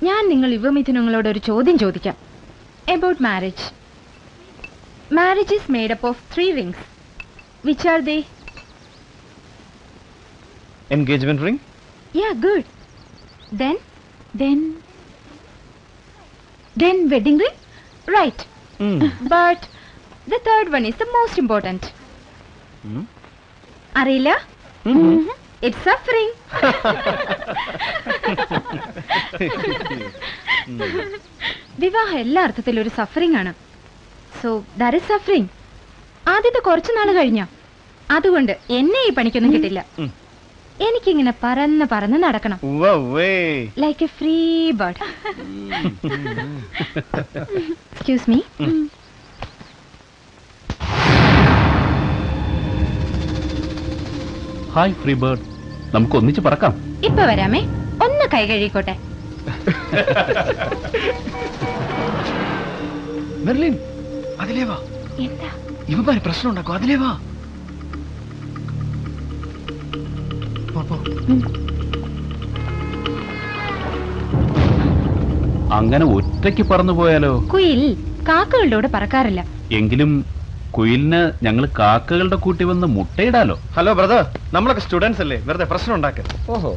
ഞാൻ നിങ്ങൾ യുവമിഥുനങ്ങളോട് ഒരു ചോദ്യം ചോദിക്കാം. About marriage. Marriage is made up of 3 rings. Which are they? Engagement ring? Yeah, good. Then wedding ring? Right. But the third one is the most important. അറിയില്ല? It's suffering. വിവാഹം എല്ലാ അർത്ഥത്തിലും ഒരു സഫറിംഗ് ആണ്. So that is suffering. ആദ്യത്തെ കുറച്ചു നാൾ കഴിഞ്ഞ അതുകൊണ്ട് എന്നെ ഈ പണിക്കൊന്നും കിട്ടില്ല. എനിക്കിങ്ങനെ പറന്ന് പറന്ന് നടക്കണം. Like A free bird. Excuse me. Hi free bird, നമുക്ക് ഒന്നിച്ച് പറക്കാം. ഇപ്പൊ വരാമേ, ഒന്ന് കൈ കഴുകിക്കോട്ടെ. മെർലിൻ, അതിലേ വാ. എന്താ ഇവന്മാര് പ്രശ്നം ഉണ്ടാക്കും. അതിലേ വാ. അങ്ങനെ ഒറ്റയ്ക്ക് പറന്നു പോയാലോ? കുയിൽ കാക്കകളുടെ കൂടെ പറക്കാറില്ല. എങ്കിലും കുയിലിന് ഞങ്ങൾ കാക്കകളുടെ കൂട്ടി വന്ന് മുട്ടയിടാലോ. ഹലോ ബ്രദർ, നമ്മളൊക്കെ സ്റ്റുഡൻസ് അല്ലേ, വെറുതെ പ്രശ്നം ഉണ്ടാക്കുക. ഓഹോ,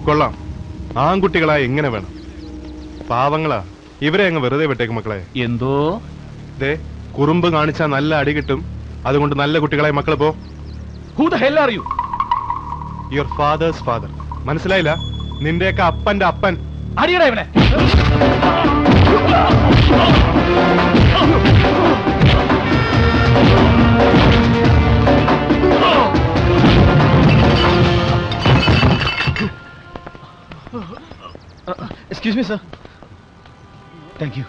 കൊള്ളാം. ആൺകുട്ടികളായ എങ്ങനെ വേണം? പാവങ്ങളാ, ഇവരെ അങ്ങ് വെറുതെ വിട്ടേക്ക് മക്കളെ. എന്തോ ദേ, കുറുമ്പ് കാണിച്ചാ നല്ല അടി കിട്ടും. അതുകൊണ്ട് നല്ല കുട്ടികളായ മക്കളെ പോ. Who the hell are you? Your father's father. മനസ്സിലായില്ല? നിന്റെയൊക്കെ അപ്പന്റെ അപ്പൻ. അടിയടാ ഇവനെ. Excuse me sir. Thank you.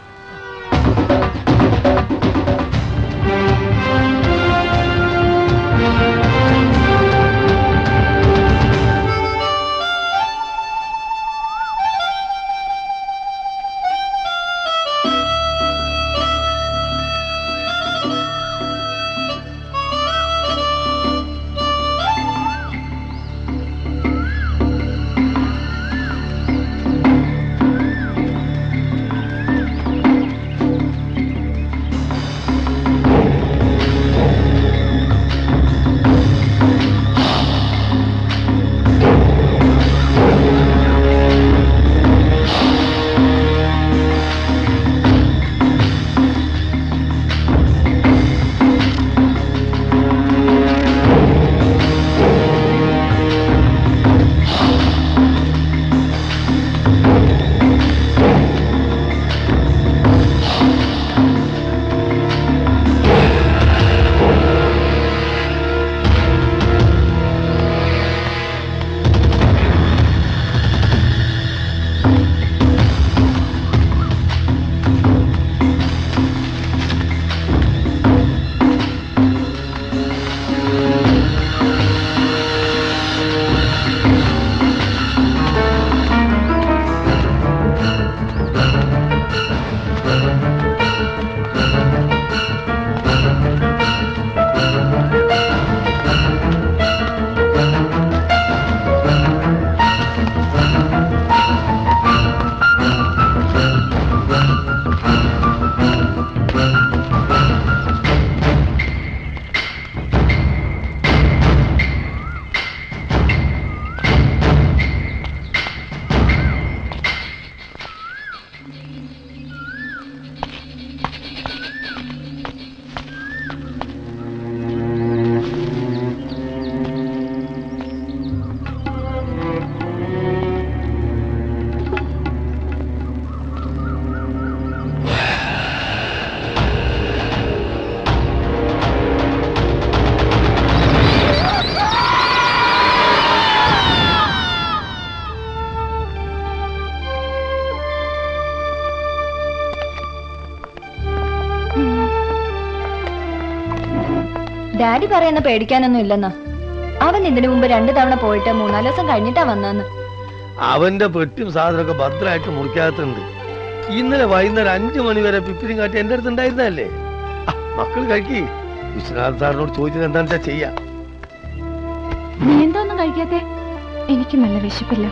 Daddy പറയുന്ന പേടിക്കാനൊന്നും ഇല്ലെന്നാ. അവൻ ഇതിനു മുമ്പ് 2 തവണ പോയിട്ട് 3-4 ദിവസം കഴിഞ്ഞിട്ടാ വന്നെന്ന്. അവന്റെ പെട്ടിയും സാധനമൊക്കെ ഭദ്രമായിട്ട് മുറിക്കാത്തുണ്ട്. ഇന്നലെ വൈകുന്നേരം 5 മണി വരെ പിപ്പിരിയും കാട്ടി എന്റെ അടുത്ത് ഉണ്ടായിരുന്നല്ലേ. മക്കൾ കഴിക്കി. വിശ്വനാഥ് സാറിനോട് ചോദിച്ചത് എന്താണെന്ന് വെച്ചാ ചെയ്യാ. നീ എന്തോന്നും കഴിക്കാത്തെ? എനിക്ക് നല്ല വിശപ്പില്ല.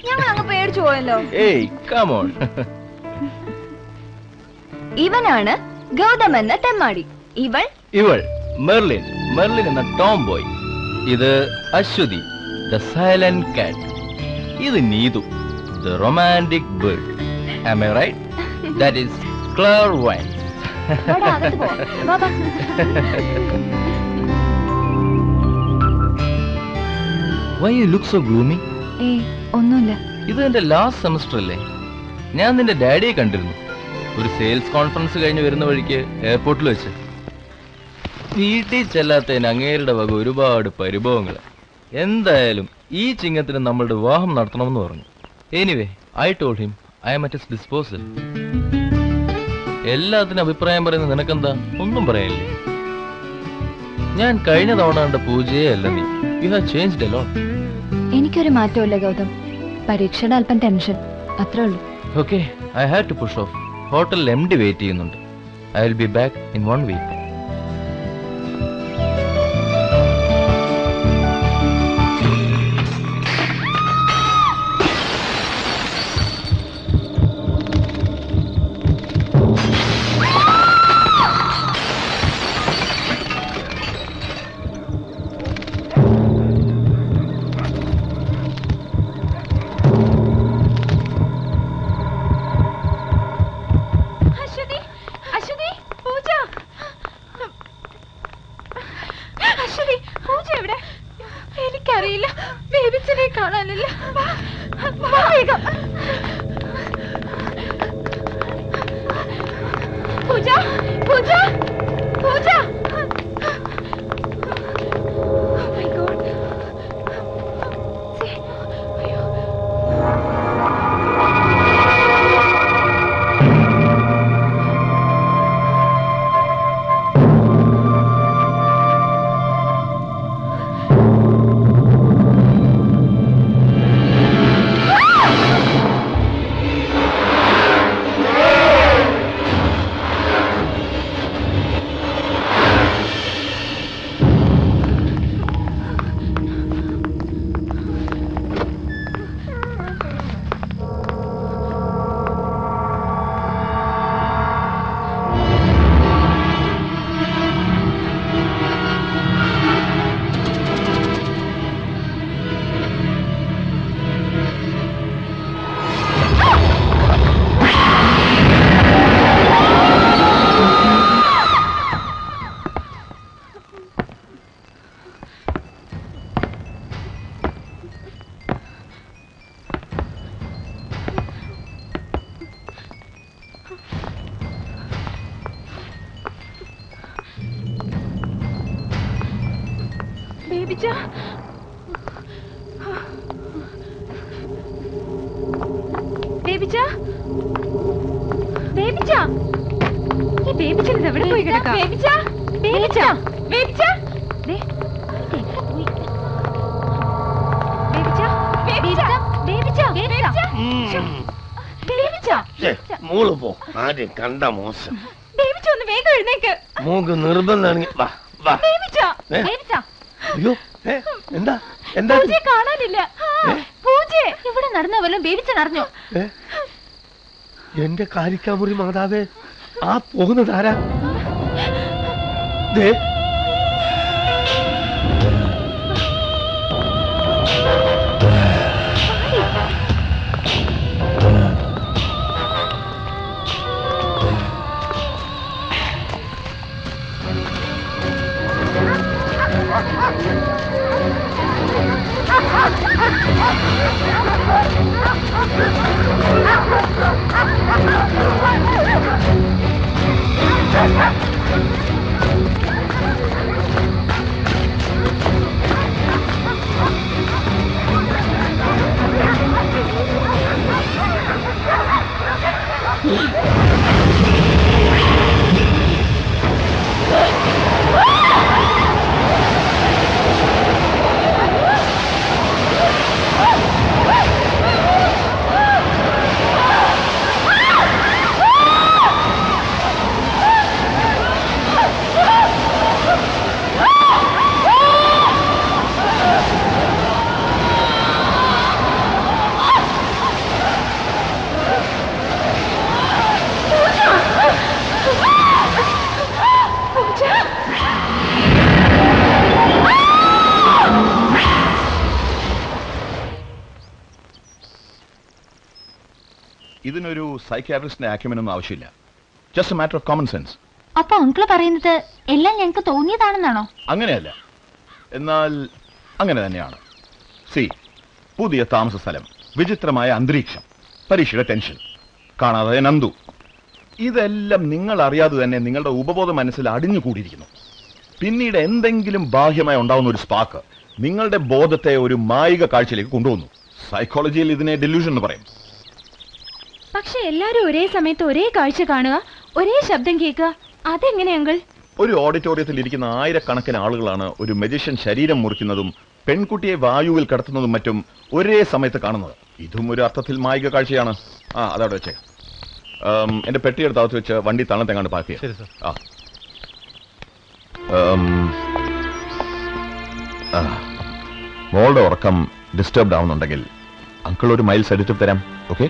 ഞങ്ങൾ അങ്ങ് പേടിച്ചു പോയല്ലോ. ഇവനാണ് ഗൗതം എന്ന തെമ്മാടി. ഇവൾ മെർലിൻ എന്ന ടോം ബോയ്. ഇത് അശ്വതി ദ സൈലന്റ് കാറ്റ്. ഇത് Neethu the romantic bird. Am I right? That is clairvoyance. Why you look so gloomy? ഒന്നുമില്ല. ഇത് എന്റെ ലാസ്റ്റ് സെമസ്റ്റർ അല്ലേ? ഞാൻ നിന്റെ ഡാഡിയെ കണ്ടിരുന്നു ഒരു സെയിൽസ് കോൺഫറൻസ് കഴിഞ്ഞ് വരുന്ന വഴിക്ക് എയർപോർട്ടിൽ വെച്ച്. വീട്ടിൽ ചെല്ലാത്തതിന് അങ്ങേരുടെ വക ഒരുപാട് പരിഭവങ്ങൾ. എന്തായാലും ഈ ചിങ്ങത്തിന് നമ്മളുടെ വിവാഹം നടത്തണമെന്ന് പറഞ്ഞു. Anyway I told him I am at his disposal. എല്ലാത്തിനും അഭിപ്രായം പറയുന്ന നിനക്കെന്താ? ഒന്നും പറയല്ലേ. ഞാൻ കഴിഞ്ഞ തവണ കണ്ട പൂജയെ അല്ല നീ. You have changed a lot. എനിക്കൊരു മാറ്റമില്ല ഗൗതം. പരീക്ഷയുടെ അല്പം ടെൻഷൻ, അത്രേ ഉള്ളൂ. Okay, I have to push off. ഹോട്ടലിൽ MD വെയിറ്റ് ചെയ്യുന്നുണ്ട്. I will be back in 1 week. എനിക്കറിയില്ല, ബേബിച്ചനെ കാണാനില്ല. പൂജ പൂജ പൂജ. ബേബിച്ച, ബേബിച്ച, ബേബിച്ച, ഈ ബേബിച്ചൻ എവിടെ പോയി കിടക്കാം? ബേബിച്ച, ബേബിച്ച, ബേബിച്ച, മോള് പോ. ആരും കണ്ട മോശം. ബേബിച്ച ഒന്ന് വേഗം എഴുന്നേക്ക്. മോക്ക് നിർബന്ധമാണെങ്കിൽ വാ വാ. അയ്യോ, എന്താ എന്താ കാണാനില്ല. പൂജ ഇവിടെ നടന്ന വല്ലതും ബേബിച്ചൻ അറിഞ്ഞോ? എന്റെ കാരിക്കാമുറി മാതാവേ, ആ പോകുന്നതാരാ? ഇതിനൊരു സൈക്യാട്രിസ്റ്റിന്റെ ആക്യുമെനൊന്നും ആവശ്യമില്ല. Just A matter of common sense. അപ്പൊ അങ്കിള് പറയുന്നത് എല്ലാം ഞങ്ങൾക്ക് തോന്നിയതാണെന്നാണോ? അങ്ങനെയല്ല, എന്നാൽ അങ്ങനെ തന്നെയാണ്. സി, പുതിയ താമസ സ്ഥലം, വിചിത്രമായ അന്തരീക്ഷം, പരീക്ഷയുടെ ടെൻഷൻ, കാണാതെ നന്ദു, ഇതെല്ലാം നിങ്ങൾ അറിയാതെ തന്നെ നിങ്ങളുടെ ഉപബോധ മനസ്സിൽ അടിഞ്ഞുകൂടിയിരിക്കുന്നു. പിന്നീട് എന്തെങ്കിലും ബാഹ്യമായി ഉണ്ടാവുന്ന ഒരു സ്പാർക്ക് നിങ്ങളുടെ ബോധത്തെ ഒരു മായിക കാഴ്ചയിലേക്ക് കൊണ്ടുവന്നു. സൈക്കോളജിയിൽ ഇതിനെ ഡെലൂഷൻ എന്ന് പറയും. പക്ഷെ എല്ലാരും ഒരേ സമയത്ത് ഒരേ കാഴ്ച കാണുക, ഒരേ ശബ്ദം കേൾക്കുക, അതെങ്ങനെ അങ്കിൾ? ഒരു ഓഡിറ്റോറിയത്തിൽ ഇരിക്കുന്ന ആയിരക്കണക്കിന് ആളുകളാണ് ഒരു മജിഷ്യൻ ശരീരം മുറിക്കുന്നതും പെൺകുട്ടിയെ വായുവിൽ കടത്തുന്നതും മറ്റും ഒരേ സമയത്ത് കാണുന്നത്. ഇതും ഒരു അർത്ഥത്തിൽ മായിക കാഴ്ചയാണ്. അതവിടെ വെച്ചേ. എന്റെ പെട്ടിയെടുത്ത് അകത്ത് വെച്ച് വണ്ടി തണത്തെങ്ങാണ്ട് പാർക്ക് ചെയ്യാം. ശരി സർ. മോളുടെ ഉറക്കം ഡിസ്റ്റർബ്ഡ് ആവുന്നുണ്ടെങ്കിൽ അങ്കിൾ ഒരു മൈൽ സെഡേറ്റീവ് തരാം. ഓക്കെ?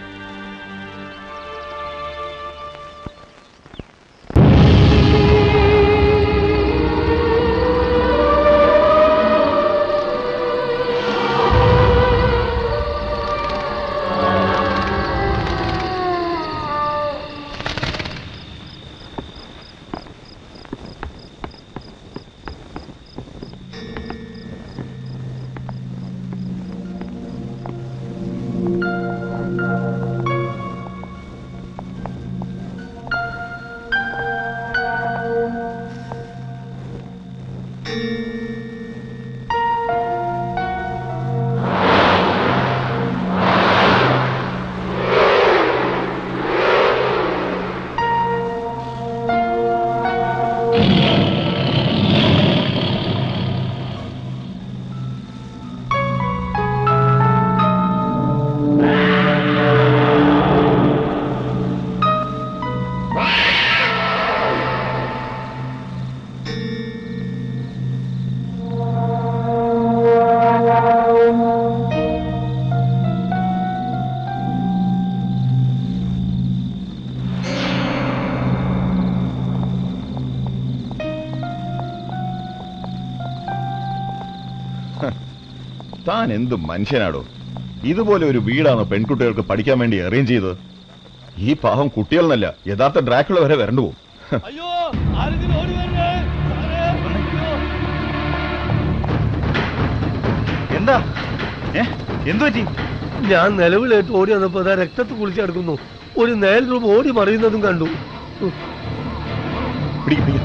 താൻ എന്തും മനുഷ്യനാടോ? ഇതുപോലെ ഒരു വീടാണ് പെൺകുട്ടികൾക്ക് പഠിക്കാൻ വേണ്ടി അറേഞ്ച് ചെയ്തത്. ഈ പാവം കുട്ടികളെന്നല്ല, യഥാർത്ഥ ഡ്രാക്കുള വരെ വരണ്ടു പോകും. എന്താ എന്തു പറ്റി? ഞാൻ നിലവിലേറ്റ് ഓടി വന്നപ്പോ അതാ രക്തത്ത് കുളിച്ചെടുക്കുന്നു. ഒരു നേൽ രൂപ ഓടി മറിയുന്നതും കണ്ടു. പിടിക്കും